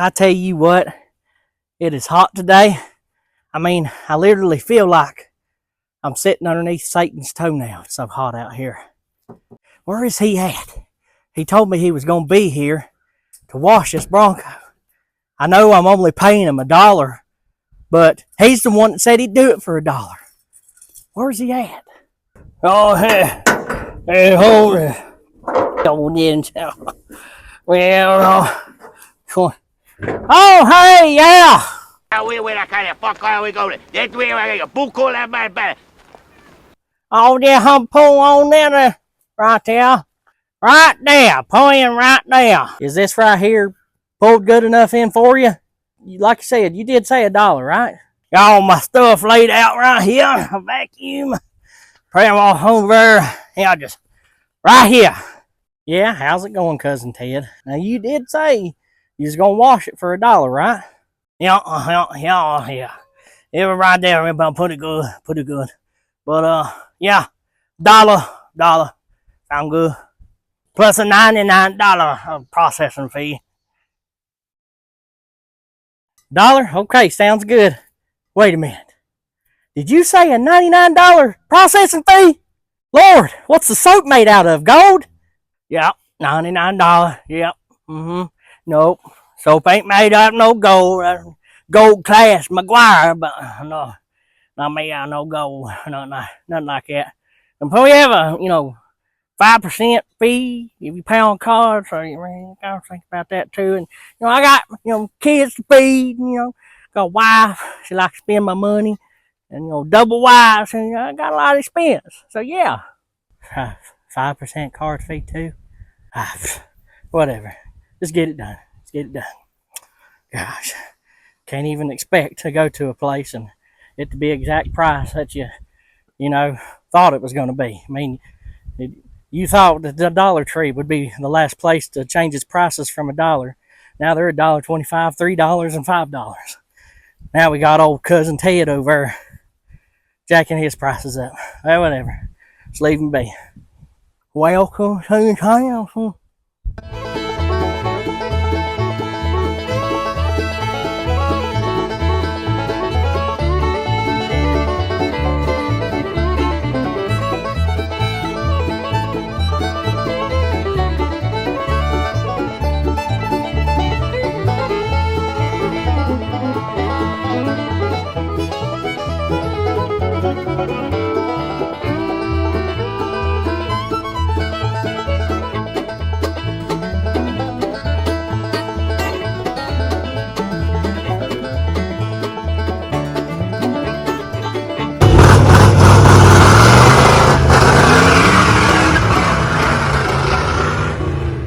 I tell you what, it is hot today. I mean, I literally feel like I'm sitting underneath Satan's toenail. It's so hot out here. Where is he at? He told me he was going to be here to wash this Bronco. I know I'm only paying him $1, but he's the one that said he'd do it for $1. Where's he at? Oh, hey, hold it. Don't in. Well, oh, hey, yeah. Oh, yeah, I'm pull on there, right there. Right there, pull in right there. Is this right here pulled good enough in for you? Like I said, you did say $1, right? Got all my stuff laid out right here. A vacuum. Put them all over there. Yeah, just right here. Yeah, how's it going, Cousin Ted? Now, you did say you was going to wash it for $1, right? Yeah. It was right there. Everybody pretty good. But, yeah, $1. Sound good. Plus a $99 processing fee. $1? Okay, sounds good. Wait a minute. Did you say a $99 processing fee? Lord, what's the soap made out of? Gold? Yep, $99. Yep. Nope. Soap ain't made out of no gold. Gold class McGuire, but no. Not made out of no gold. Nothing like that. And we have a, 5% fee if you pay on card, so you gotta think about that too. And I got kids to feed, got a wife, she likes to spend my money, and double wives, and I got a lot of expense. So yeah. 5% card fee too. Whatever. Just get it done. Gosh. Can't even expect to go to a place and it to be exact price that you thought it was gonna be. I mean, you thought that the Dollar Tree would be the last place to change its prices from $1. Now they're $1.25, $3, and $5. Now we got old Cousin Ted over there jacking his prices up. Well, whatever. Just leave him be. Welcome to the house.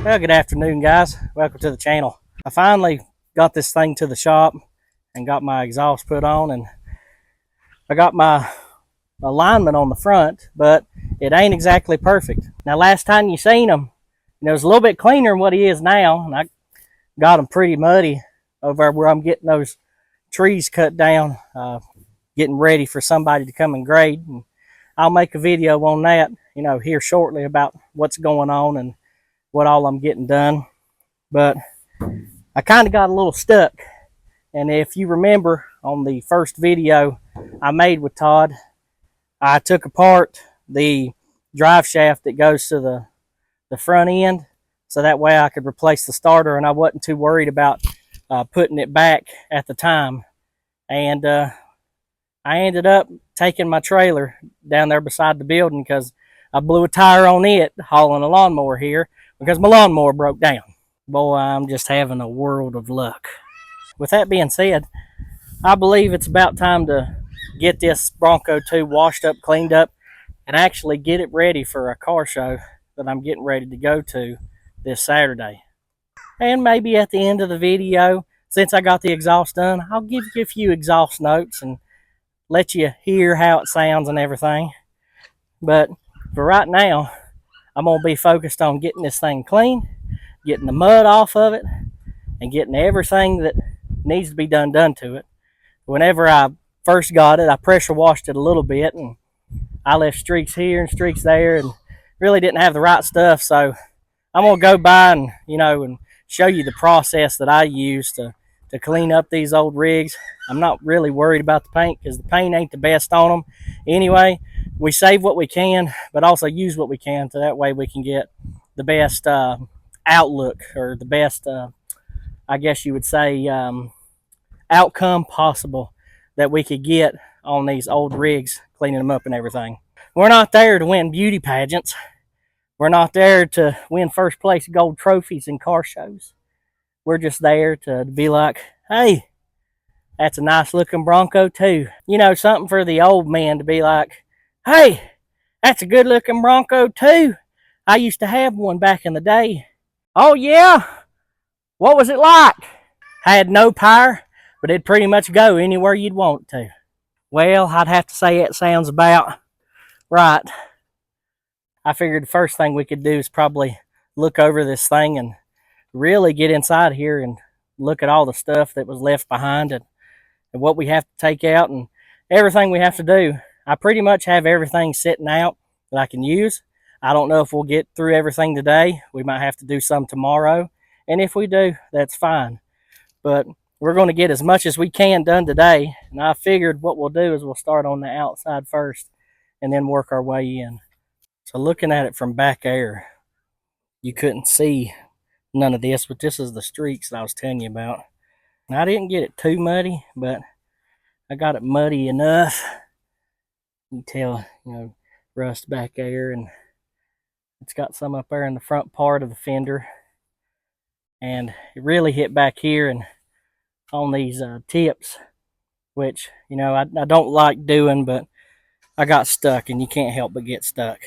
Well, good afternoon, guys. Welcome to the channel. I finally got this thing to the shop and got my exhaust put on, and I got my alignment on the front, but it ain't exactly perfect. Now, last time you seen them, it was a little bit cleaner than what he is now, and I got them pretty muddy over where I'm getting those trees cut down, getting ready for somebody to come and grade. And I'll make a video on that, here shortly about what's going on and what all I'm getting done. But I kind of got a little stuck, and if you remember on the first video I made with Todd, I took apart the drive shaft that goes to the front end, so that way I could replace the starter, and I wasn't too worried about putting it back at the time. And I ended up taking my trailer down there beside the building because I blew a tire on it hauling a lawnmower here, because my lawnmower broke down. Boy, I'm just having a world of luck. With that being said, I believe it's about time to get this Bronco 2 washed up, cleaned up, and actually get it ready for a car show that I'm getting ready to go to this Saturday. And maybe at the end of the video, since I got the exhaust done, I'll give you a few exhaust notes and let you hear how it sounds and everything. But for right now, I'm going to be focused on getting this thing clean, getting the mud off of it, and getting everything that needs to be done to it. Whenever I first got it, I pressure washed it a little bit, and I left streaks here and streaks there, and really didn't have the right stuff. So I'm going to go by and, and show you the process that I use to to clean up these old rigs. I'm not really worried about the paint because the paint ain't the best on them. Anyway, we save what we can, but also use what we can, so that way we can get the best outlook, or the best, I guess you would say, outcome possible that we could get on these old rigs, cleaning them up and everything. We're not there to win beauty pageants. We're not there to win first place gold trophies in car shows. We're just there to be like, hey, that's a nice looking Bronco too. You know, something for the old men to be like, hey, that's a good looking Bronco too. I used to have one back in the day. Oh yeah? What was it like? Had no power, but it'd pretty much go anywhere you'd want it to. Well, I'd have to say it sounds about right. I figured the first thing we could do is probably look over this thing and really get inside here and look at all the stuff that was left behind, and what we have to take out and everything we have to do. I pretty much have everything sitting out that I can use. I don't know if we'll get through everything today. We might have to do some tomorrow. And if we do, that's fine. But we're going to get as much as we can done today. And I figured what we'll do is we'll start on the outside first and then work our way in. So looking at it from back air, you couldn't see none of this, but this is the streaks that I was telling you about. And I didn't get it too muddy, but I got it muddy enough. You can tell, rust back there, and it's got some up there in the front part of the fender. And it really hit back here and on these tips, which, I don't like doing, but I got stuck, and you can't help but get stuck.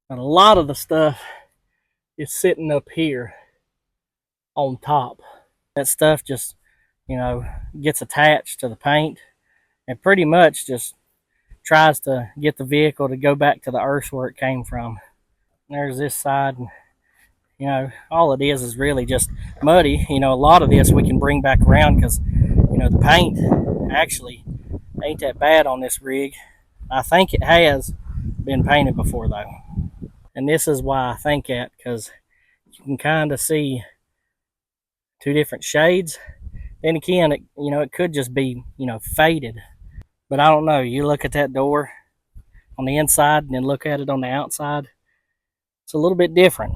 But a lot of the stuff is sitting up here on top. That stuff just, gets attached to the paint and pretty much just tries to get the vehicle to go back to the earth where it came from. There's this side, and all it is really just muddy. A lot of this we can bring back around because, the paint actually ain't that bad on this rig. I think it has been painted before though. And this is why I think that, because you can kind of see two different shades. Then again, it could just be, faded. But I don't know. You look at that door on the inside and then look at it on the outside. It's a little bit different.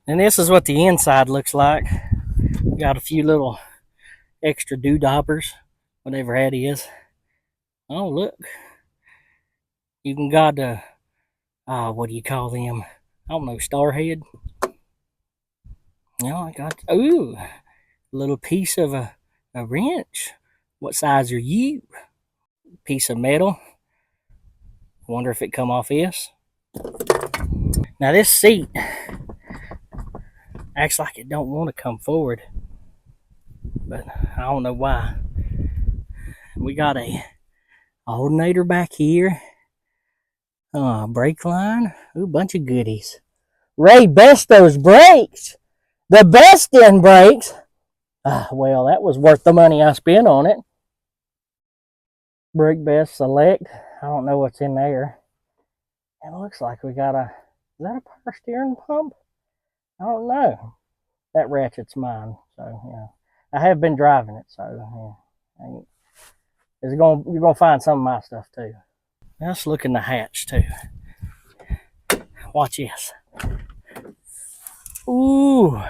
And this is what the inside looks like. Got a few little extra doodabbers, whatever that is. Oh, look. You can got a, what do you call them? I don't know, starhead. I got, ooh, a little piece of a wrench. What size are you? Piece of metal. Wonder if it come off this. Now this seat acts like it don't want to come forward, but I don't know why. We got a alternator back here. Brake line. Ooh, bunch of goodies. Ray Besto's brakes. The best in brakes. Well, that was worth the money I spent on it. Brake Best Select. I don't know what's in there. It looks like we got is that a power steering pump? I don't know. That ratchet's mine, so I have been driving it, so you're gonna find some of my stuff too. Let's look in the hatch too. Watch this. Ooh,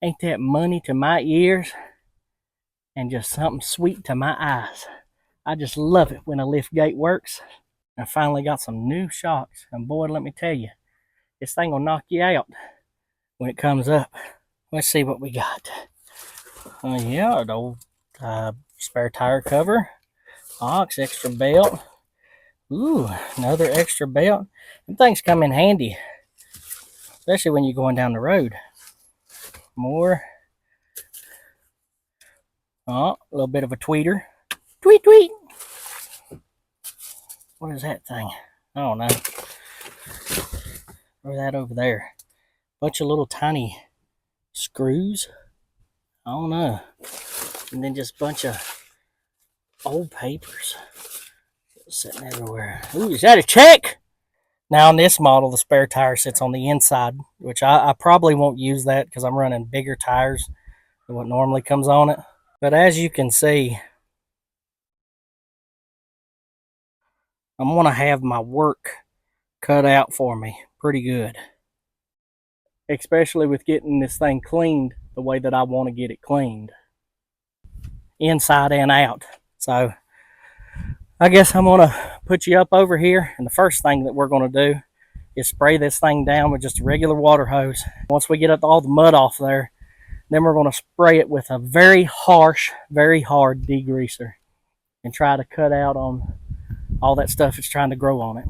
ain't that money to my ears, and just something sweet to my eyes. I just love it when a lift gate works. I finally got some new shocks, and boy, let me tell you, this thing will knock you out when it comes up. Let's see what we got. Yeah, an old spare tire cover, ox, extra belt. Ooh, another extra belt. Them things come in handy, especially when you're going down the road. More. A little bit of a tweeter. Tweet, tweet. What is that thing? I don't know. Or that over there. Bunch of little tiny screws. I don't know. And then just a bunch of old papers sitting everywhere. Ooh, is that a check? Now on this model, the spare tire sits on the inside, which I probably won't use that because I'm running bigger tires than what normally comes on it. But as you can see, I'm going to have my work cut out for me pretty good, especially with getting this thing cleaned the way that I want to get it cleaned, inside and out. So I guess I'm going to put you up over here, and the first thing that we're going to do is spray this thing down with just a regular water hose. Once we get all the mud off there, then we're going to spray it with a very harsh, very hard degreaser and try to cut out on all that stuff that's trying to grow on it.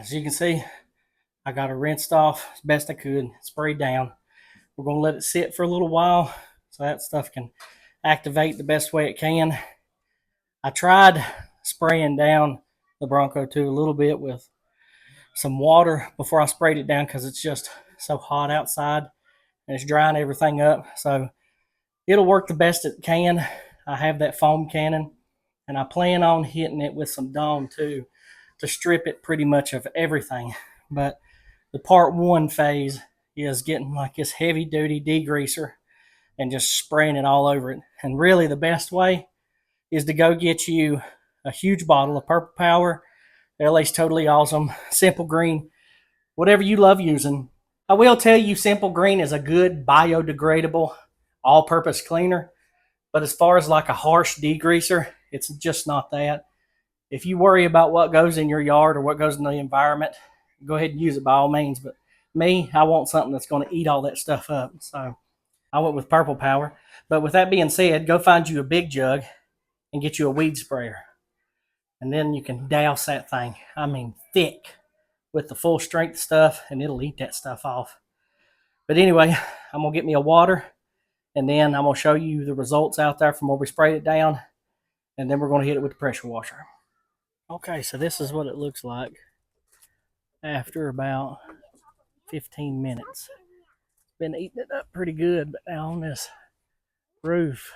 As you can see, I got it rinsed off as best I could, sprayed down. We're going to let it sit for a little while so that stuff can activate the best way it can. I tried spraying down the Bronco too a little bit with some water before I sprayed it down because it's just so hot outside and it's drying everything up. So it'll work the best it can. I have that foam cannon, and I plan on hitting it with some Dawn too to strip it pretty much of everything. But the part one phase is getting like this heavy duty degreaser and just spraying it all over it. And really the best way is to go get you a huge bottle of Purple Power. LA's Totally Awesome, Simple Green, whatever you love using. I will tell you Simple Green is a good biodegradable all-purpose cleaner, but as far as like a harsh degreaser, it's just not that. If you worry about what goes in your yard or what goes in the environment, go ahead and use it by all means. But me, I want something that's going to eat all that stuff up. So I went with Purple Power. But with that being said, go find you a big jug and get you a weed sprayer. And then you can douse that thing, I mean thick, with the full strength stuff, and it'll eat that stuff off. But anyway, I'm going to get me a water, and then I'm going to show you the results out there from where we sprayed it down, and then we're going to hit it with the pressure washer. Okay, so this is what it looks like after about 15 minutes. It's been eating it up pretty good, but now on this roof,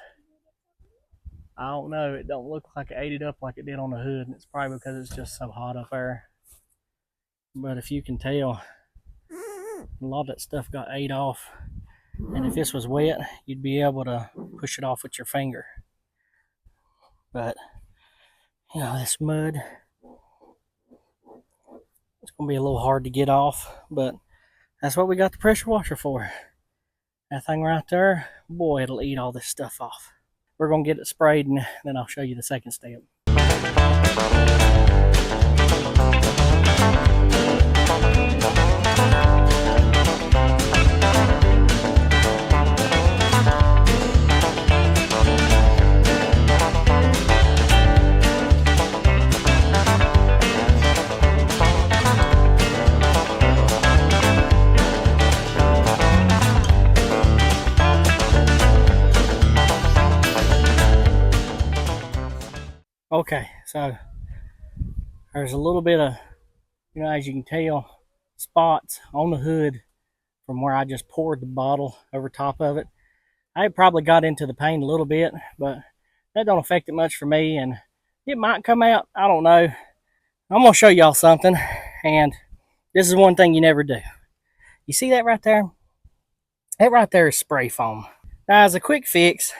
I don't know, it don't look like it ate it up like it did on the hood, and it's probably because it's just so hot up there. But if you can tell, a lot of that stuff got ate off, and if this was wet, you'd be able to push it off with your finger. But you know, this mud, it's going to be a little hard to get off, but that's what we got the pressure washer for. That thing right there, boy, it'll eat all this stuff off. We're going to get it sprayed, and then I'll show you the second step. Okay, so there's a little bit of, you know, as you can tell, spots on the hood from where I just poured the bottle over top of it. I probably got into the paint a little bit, but that don't affect it much for me, and it might come out, I don't know. I'm going to show y'all something, and this is one thing you never do. You see that right there? That right there is spray foam. Now, as a quick fix,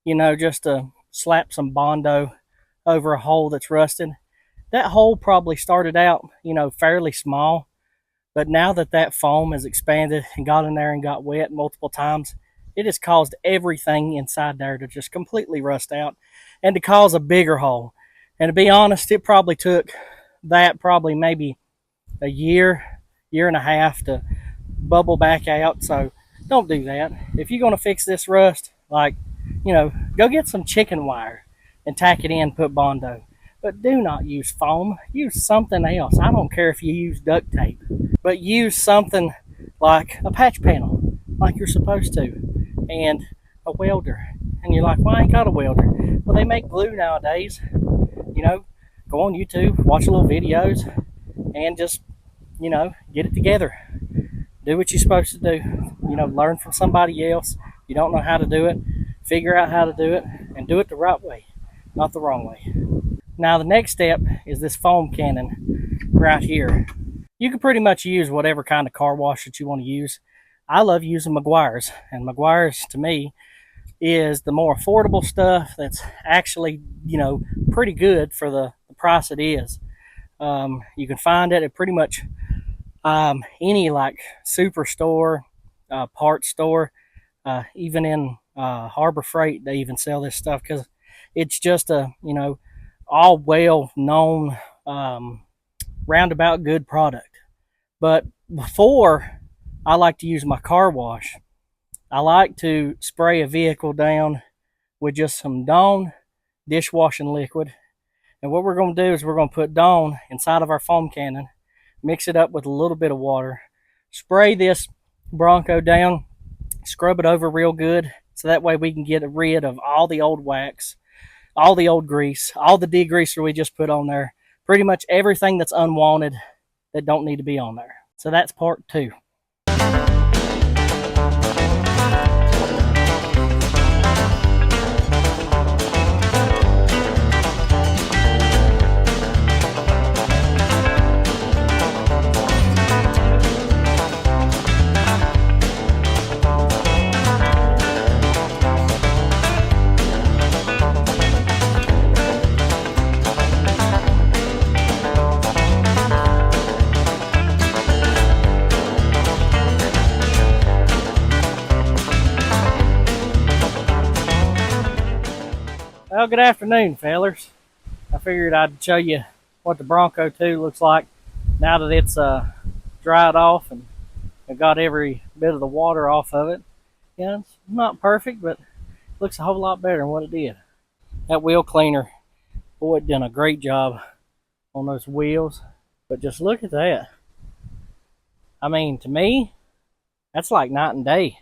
you know, just to slap some Bondo over a hole that's rusted. That hole probably started out, you know, fairly small, but now that that foam has expanded and got in there and got wet multiple times, it has caused everything inside there to just completely rust out and to cause a bigger hole. And to be honest, it probably took that probably maybe a year and a half to bubble back out. So don't do that. If you're going to fix this rust, like, you know, go get some chicken wire and tack it in, put Bondo. But do not use foam. Use something else. I don't care if you use duct tape, but use something like a patch panel, like you're supposed to, and a welder. And you're like, well, I ain't got a welder. Well, they make glue nowadays. You know, go on YouTube, watch little videos, and just, get it together. Do what you're supposed to do. Learn from somebody else. You don't know how to do it, figure out how to do it, and do it the right way, not the wrong way. Now, the next step is this foam cannon right here. You can pretty much use whatever kind of car wash that you want to use. I love using Meguiar's, and Meguiar's to me is the more affordable stuff that's actually, pretty good for the price it is. You can find it at pretty much any like superstore, parts store, even in Harbor Freight, they even sell this stuff because it's just a, all well known, roundabout good product. But before I like to use my car wash, I like to spray a vehicle down with just some Dawn dishwashing liquid. And what we're going to do is we're going to put Dawn inside of our foam cannon, mix it up with a little bit of water, spray this Bronco down, scrub it over real good so that way we can get rid of all the old wax, all the old grease, all the degreaser we just put on there, pretty much everything that's unwanted that don't need to be on there. So that's part 2. Well, good afternoon, fellers. I figured I'd show you what the Bronco 2 looks like now that it's dried off and I got every bit of the water off of it. Yeah, it's not perfect, but it looks a whole lot better than what it did. That wheel cleaner, boy, it done a great job on those wheels. But just look at that. I mean, to me, that's like night and day.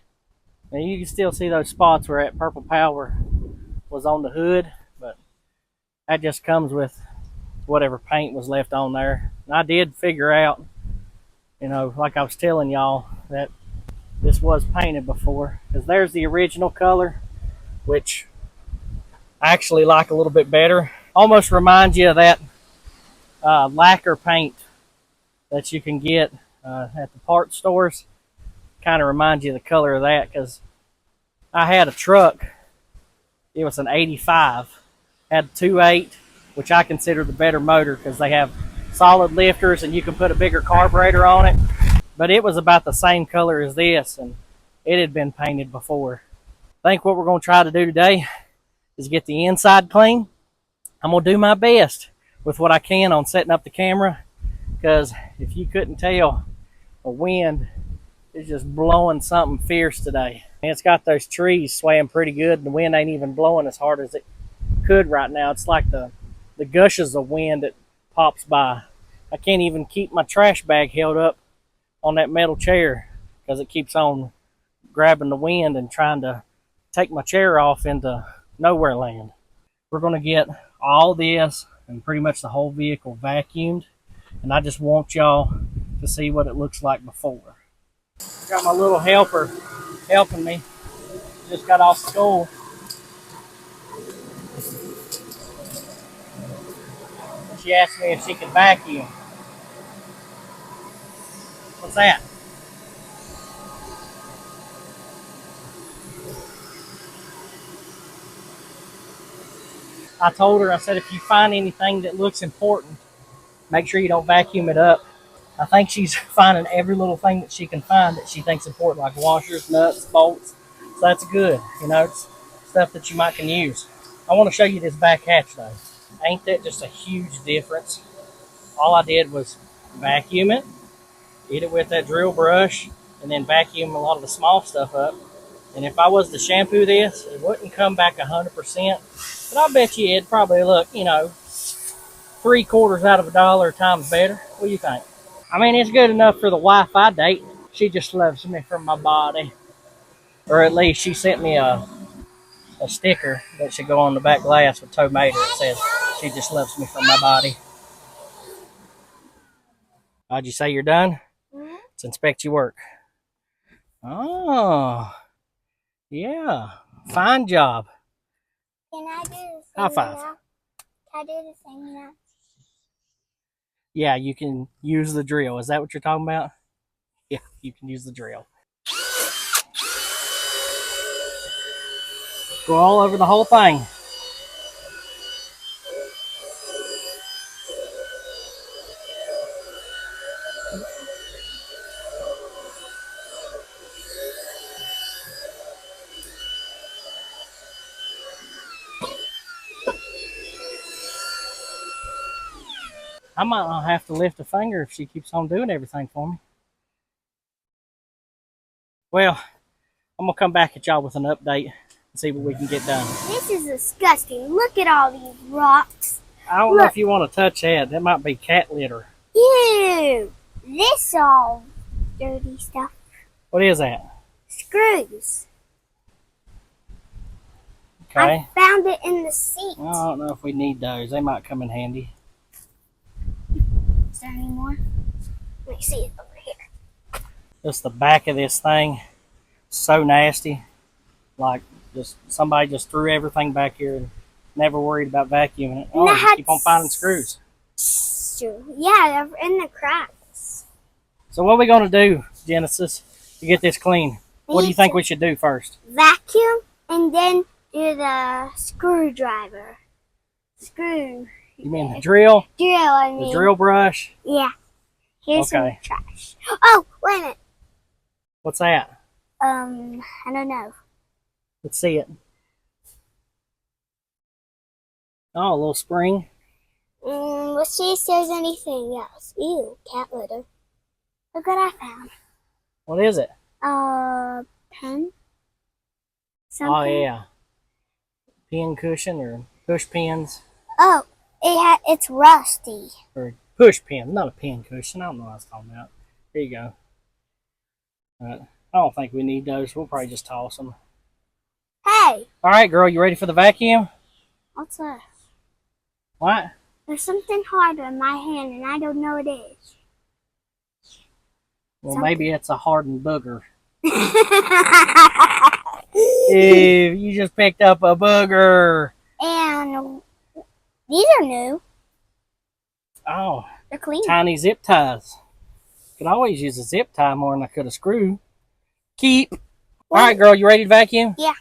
Now, you can still see those spots where that purple power was on the hood, but that just comes with whatever paint was left on there. And I did figure out, like I was telling y'all, that this was painted before, because there's the original color, which I actually like a little bit better. Almost reminds you of that lacquer paint that you can get at the parts stores. Kind of reminds you of the color of that, because I had a truck. It was an 85, had a 2.8, which I consider the better motor because they have solid lifters and you can put a bigger carburetor on it. But it was about the same color as this, and it had been painted before. I think what we're going to try to do today is get the inside clean. I'm going to do my best with what I can on setting up the camera, because if you couldn't tell, the wind is just blowing something fierce today. And it's got those trees swaying pretty good, and the wind ain't even blowing as hard as it could right now. It's like the gushes of wind that pops by. I can't even keep my trash bag held up on that metal chair because it keeps on grabbing the wind and trying to take my chair off into nowhere land. We're going to get all this and pretty much the whole vehicle vacuumed, and I just want y'all to see what it looks like before. Got my little helper helping me. Just got off school. She asked me if she could vacuum. What's that? I told her, I said, if you find anything that looks important, make sure you don't vacuum it up. I think she's finding every little thing that she can find that she thinks important, like washers, nuts, bolts. So that's good. It's stuff that you might can use. I want to show you this back hatch though. Ain't that just a huge difference? All I did was vacuum it, hit it with that drill brush, and then vacuum a lot of the small stuff up. And if I was to shampoo this, it wouldn't come back 100%. But I bet you it'd probably look, 3/4 out of a dollar times better. What do you think? I mean, it's good enough for the Wi-Fi date. She just loves me for my body. Or at least she sent me a a sticker that should go on the back glass with tomato. It says, "She just loves me for my body." How'd you say you're done? Let's inspect your work. Oh, yeah. Fine job. Can I do the same? High five. Now? Can I do the same now? Yeah, you can use the drill. Is that what you're talking about? Yeah, you can use the drill. Go all over the whole thing. I might not have to lift a finger if she keeps on doing everything for me. Well, I'm going to come back at y'all with an update and see what we can get done. This is disgusting. Look at all these rocks. I don't know if you want to touch that. That might be cat litter. Ew. This all dirty stuff. What is that? Screws. Okay. I found it in the seat. I don't know if we need those. They might come in handy. Is there any more? Let me see it over here. Just the back of this thing. So nasty. Like somebody just threw everything back here and never worried about vacuuming it. Oh, just keep on finding screws. Yeah, they're in the cracks. So what are we going to do, Genesis, to get this clean? What do you think we should do first? Vacuum and then do the screwdriver. Screw. You mean the drill? The drill brush? Yeah. Here's some Okay. trash. Oh, wait a minute. What's that? I don't know. Let's see it. Oh, a little spring. Let's see if there's anything else. Ew, cat litter. Look what I found. What is it? Pen? Something? Oh, yeah. Pin cushion or push pins? Oh, it's rusty. Or push pin, not a pin cushion. I don't know what I was talking about. Here you go. I don't think we need those. We'll probably just toss them. Hey! All right, girl, you ready for the vacuum? What's that? What? There's something hard in my hand and I don't know what it is. Well, maybe it's a hardened booger. Ew, you just picked up a booger. And these are new. Oh. They're clean. Tiny zip ties. Could always use a zip tie more than I could a screw. Keep. All right, girl, you ready to vacuum? Yeah.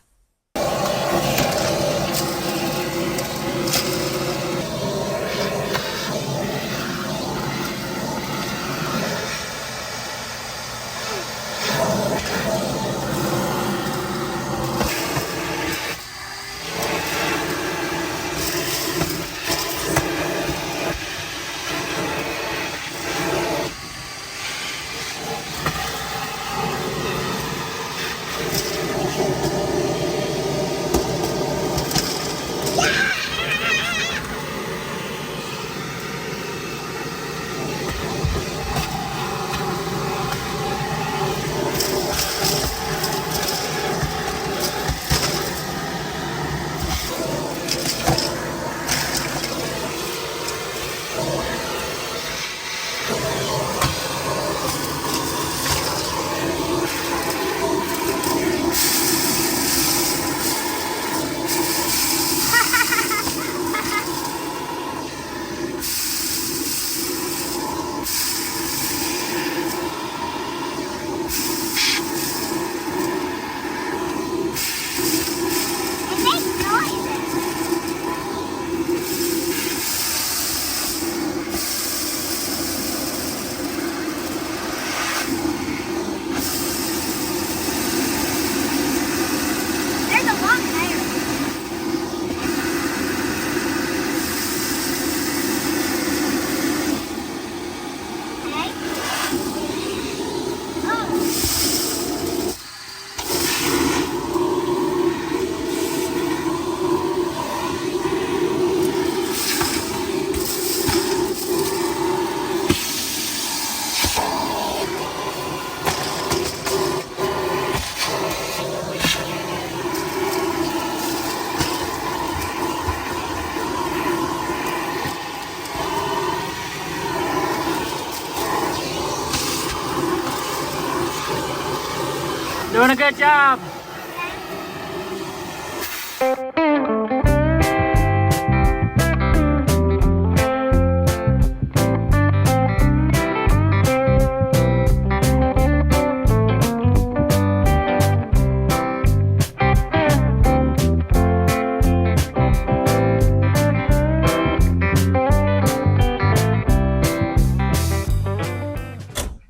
Doing a good job.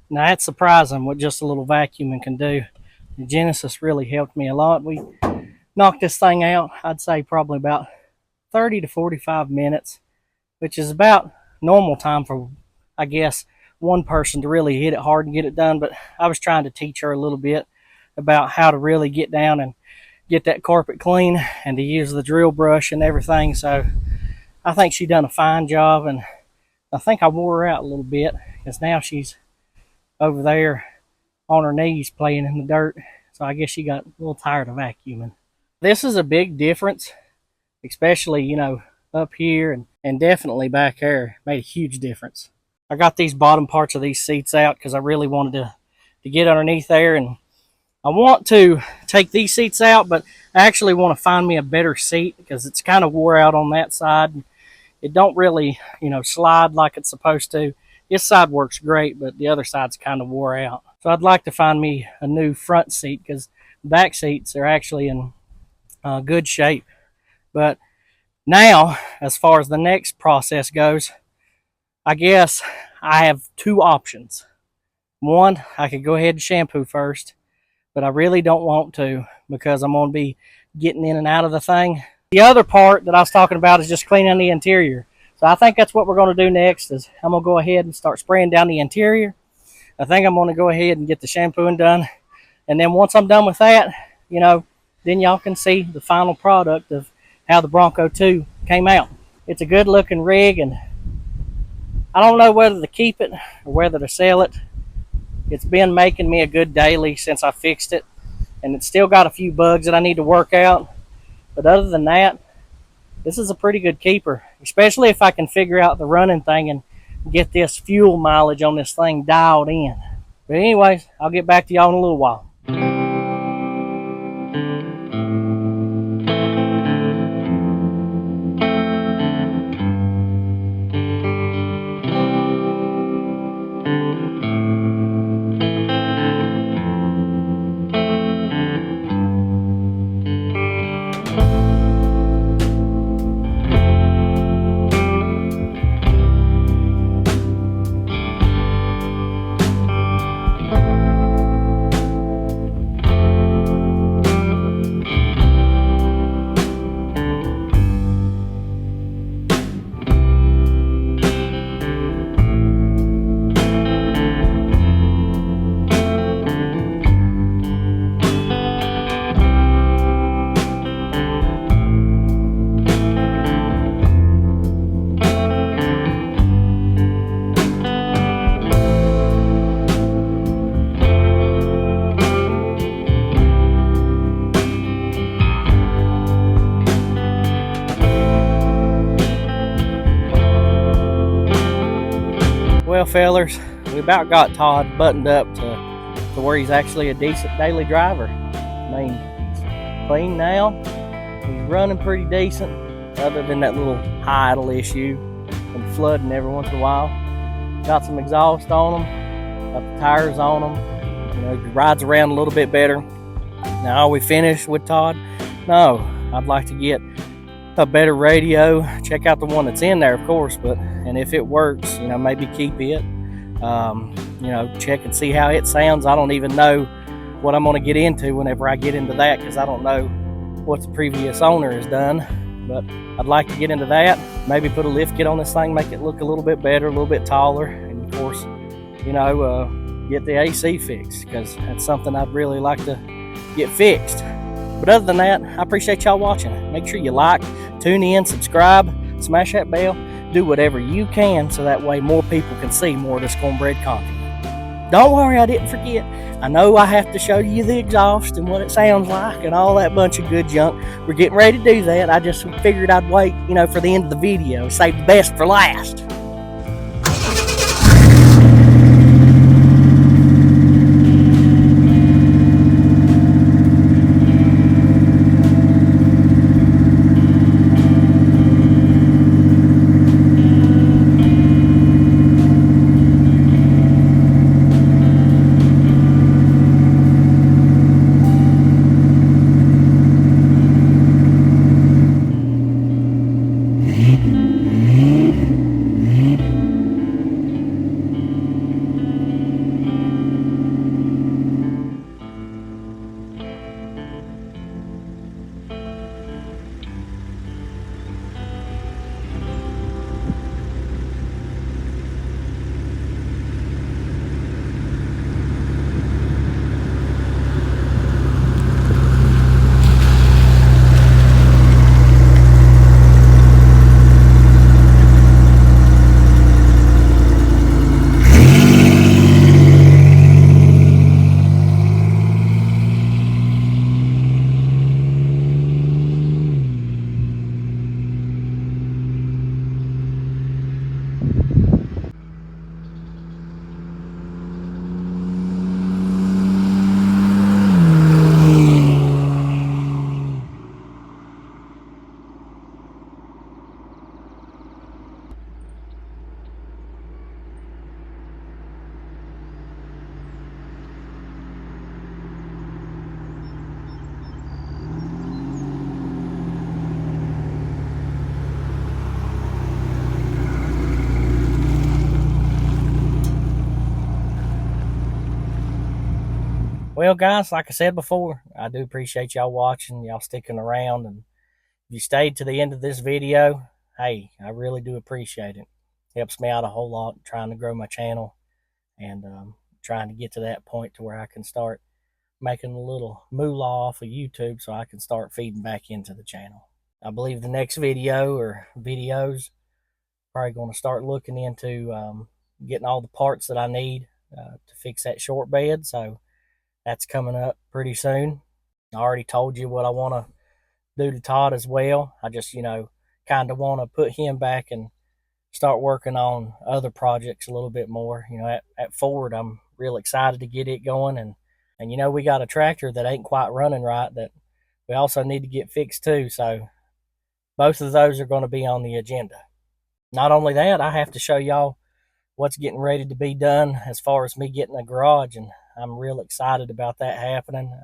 Now that's surprising what just a little vacuuming can do. The Genesis really helped me a lot. We knocked this thing out, I'd say probably about 30 to 45 minutes, which is about normal time for, I guess, one person to really hit it hard and get it done. But I was trying to teach her a little bit about how to really get down and get that carpet clean and to use the drill brush and everything. So I think she done a fine job, and I think I wore her out a little bit because now she's over there on her knees playing in the dirt. So I guess she got a little tired of vacuuming. This is a big difference, especially, you know, up here and definitely back there. Made a huge difference. I got these bottom parts of these seats out because I really wanted to get underneath there, and I want to take these seats out, but I actually want to find me a better seat because it's kind of wore out on that side. It don't really, you know, slide like it's supposed to. This side works great, but the other side's kind of wore out. So I'd like to find me a new front seat because back seats are actually in good shape. But now, as far as the next process goes, I guess I have two options. One, I could go ahead and shampoo first, but I really don't want to because I'm going to be getting in and out of the thing. The other part that I was talking about is just cleaning the interior. So I think that's what we're going to do next. Is I'm going to go ahead and start spraying down the interior. I think I'm going to go ahead and get the shampooing done. And then once I'm done with that, you know, then y'all can see the final product of how the Bronco 2 came out. It's a good looking rig, and I don't know whether to keep it or whether to sell it. It's been making me a good daily since I fixed it, and it's still got a few bugs that I need to work out. But other than that, this is a pretty good keeper, especially if I can figure out the running thing and get this fuel mileage on this thing dialed in. But anyways, I'll get back to y'all in a little while. Well, fellers, we about got Todd buttoned up to where he's actually a decent daily driver. I mean, he's clean now. He's running pretty decent, other than that little idle issue and flooding every once in a while. Got some exhaust on him, got the tires on him. You know, he rides around a little bit better. Now, are we finished with Todd? No, I'd like to get a better radio. Check out the one that's in there, of course, and if it works, you know, maybe keep it. You know, check and see how it sounds. I don't even know what I'm going to get into whenever I get into that because I don't know what the previous owner has done. But I'd like to get into that. Maybe put a lift kit on this thing, make it look a little bit better, a little bit taller, and of course, you know, get the AC fixed because that's something I'd really like to get fixed. But other than that, I appreciate y'all watching. Make sure you like, tune in, subscribe, smash that bell, do whatever you can so that way more people can see more of this cornbread content. Don't worry, I didn't forget. I know I have to show you the exhaust and what it sounds like and all that bunch of good junk. We're getting ready to do that. I just figured I'd wait, you know, for the end of the video. Save the best for last. Well, guys, like I said before, I do appreciate y'all watching, y'all sticking around, and if you stayed to the end of this video, hey, I really do appreciate it. Helps me out a whole lot trying to grow my channel and trying to get to that point to where I can start making a little moolah off of YouTube so I can start feeding back into the channel. I believe the next video or videos probably going to start looking into getting all the parts that I need to fix that short bed. So that's coming up pretty soon. I already told you what I want to do to Todd as well. I just, kind of want to put him back and start working on other projects a little bit more. At Ford, I'm real excited to get it going. And we got a tractor that ain't quite running right that we also need to get fixed too. So both of those are going to be on the agenda. Not only that, I have to show y'all what's getting ready to be done as far as me getting a garage, and I'm real excited about that happening.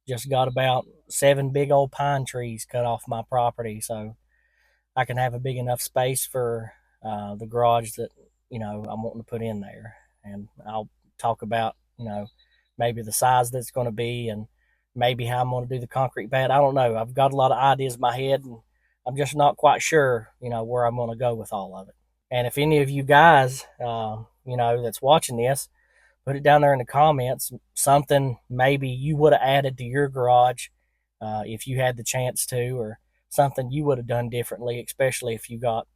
Just got about 7 big old pine trees cut off my property, so I can have a big enough space for the garage that I'm wanting to put in there. And I'll talk about maybe the size that's going to be, and maybe how I'm going to do the concrete pad. I don't know. I've got a lot of ideas in my head, and I'm just not quite sure where I'm going to go with all of it. And if any of you guys that's watching this, put it down there in the comments, something maybe you would have added to your garage if you had the chance to, or something you would have done differently, especially if you got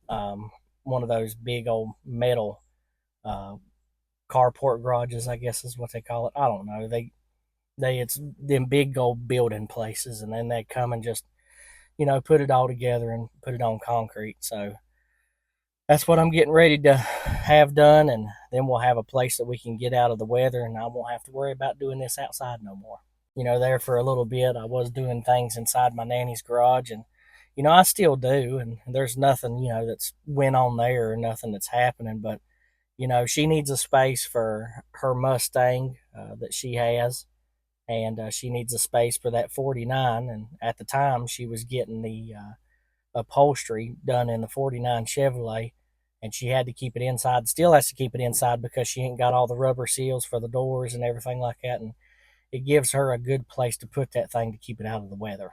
one of those big old metal carport garages, I guess is what they call it. I don't know. It's them big old building places, and then they come and just put it all together and put it on concrete. So that's what I'm getting ready to have done, and then we'll have a place that we can get out of the weather, and I won't have to worry about doing this outside no more. There for a little bit, I was doing things inside my nanny's garage, and I still do, and there's nothing that's went on there or nothing that's happening, but she needs a space for her Mustang that she has, and she needs a space for that 49. And at the time, she was getting the upholstery done in the 49 Chevrolet, and she had to keep it inside. Still has to keep it inside because she ain't got all the rubber seals for the doors and everything like that, and it gives her a good place to put that thing to keep it out of the weather.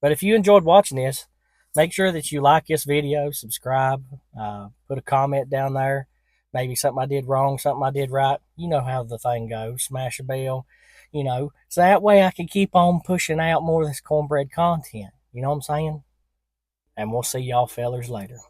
But if you enjoyed watching this, make sure that you like this video, subscribe, put a comment down there. Maybe something I did wrong, something I did right. You know how the thing goes. Smash a bell, so that way I can keep on pushing out more of this cornbread content. You know what I'm saying? And we'll see y'all fellers later.